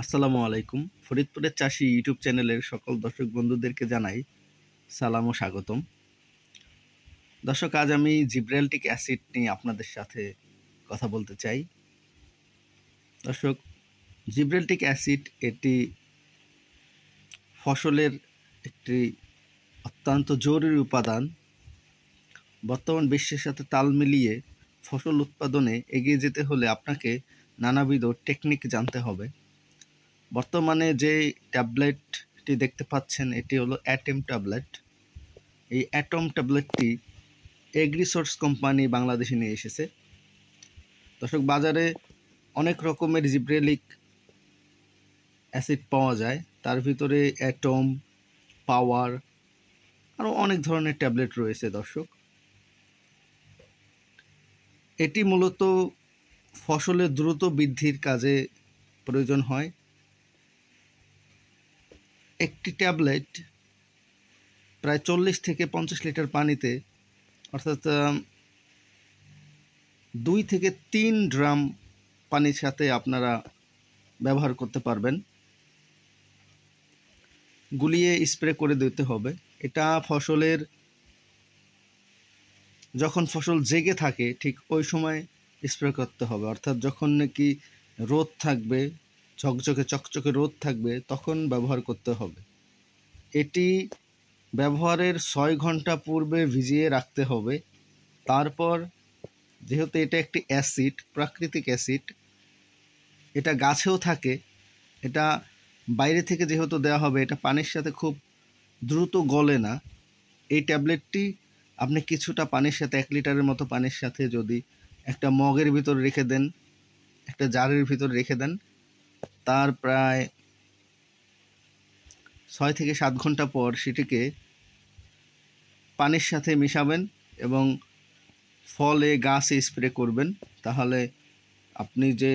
আসসালামু আলাইকুম। ফরিদপুরের চাষি ইউটিউব চ্যানেলের সকল দর্শক বন্ধুদেরকে জানাই সালাম ও স্বাগতম। দর্শক, আজ আমি জিব্রাল্টিক অ্যাসিড নিয়ে আপনাদের সাথে কথা বলতে চাই। দর্শক, জিব্রাল্টিক অ্যাসিড এটি ফসলের একটি অত্যন্ত জরুরি উপাদান। বর্তমান বিশ্বের সাথে তাল মিলিয়ে ফসল উৎপাদনে এগিয়ে যেতে হলে আপনাকে নানাবিধ টেকনিক জানতে হবে। বর্তমানে যে ট্যাবলেটটি দেখতে পাচ্ছেন এটি হলো অ্যাটম ট্যাবলেট। এই অ্যাটম ট্যাবলেটটি এগ্রিসোর্স কোম্পানি বাংলাদেশে নিয়ে এসেছে। দর্শক, বাজারে অনেক রকমের জিব্রেলিক অ্যাসিড পাওয়া যায়, তার ভিতরে অ্যাটম, পাওয়ার, আরও অনেক ধরনের ট্যাবলেট রয়েছে। দর্শক, এটি মূলত ফসলের দ্রুত বৃদ্ধির কাজে প্রয়োজন হয়। একটি ট্যাবলেট প্রায় 40 থেকে 50 লিটার পানিতে, অর্থাৎ 2 থেকে 3 ড্রাম পানির সাথে আপনারা ব্যবহার করতে পারবেন। গুলিয়ে স্প্রে করে দিতে হবে। এটা ফসলের, যখন ফসল জেগে থাকে ঠিক ওই সময় স্প্রে করতে হবে, অর্থাৎ যখন নাকি রোদ থাকবে, চকচকে রোদ থাকবে, তখন ব্যবহার করতে হবে। এটি ব্যবহারের 6 ঘন্টা পূর্বে ভিজিয়ে রাখতে হবে। তারপর, যেহেতু এটা একটি অ্যাসিড, প্রাকৃতিক অ্যাসিড, এটা গাছেও থাকে, এটা বাইরে থেকে যেহেতু দেওয়া হবে, এটা পানির সাথে খুব দ্রুত গলে না। এই ট্যাবলেটটি আপনি কিছুটা পানির সাথে, 1 লিটারের মতো পানির সাথে যদি একটা মগের ভিতর রেখে দেন, একটা জারের ভিতর রেখে দেন, তার প্রায় 6 থেকে 7 ঘন্টা পর সেটিকে পানির সাথে মিশাবেন এবং ফলে, গাছে স্প্রে করবেন। তাহলে আপনি যে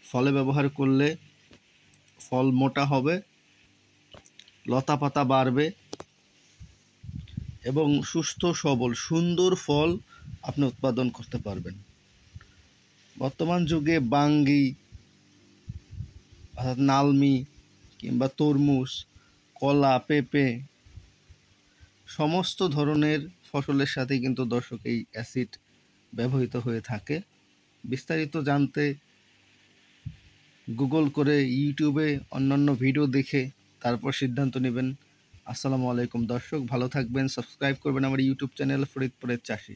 ফলে ব্যবহার করলে ফল মোটা হবে, লতা পাতা বাড়বে এবং সুস্থ সবল সুন্দর ফল আপনি উৎপাদন করতে পারবেন। বর্তমান যুগে বাঙ্গি, অর্থাৎ নালমি কিংবা তরমুজ, কলা, পেঁপে, সমস্ত ধরনের ফসলের সাথে কিন্তু দর্শক এই অ্যাসিড ব্যবহৃত হয়ে থাকে। বিস্তারিত জানতে গুগল করে, ইউটিউবে অন্যান্য ভিডিও দেখে তারপর সিদ্ধান্ত নেবেন। আসসালামু আলাইকুম দর্শক, ভালো থাকবেন, সাবস্ক্রাইব করবেন আমার ইউটিউব চ্যানেল ফরিদপুরের চাষি।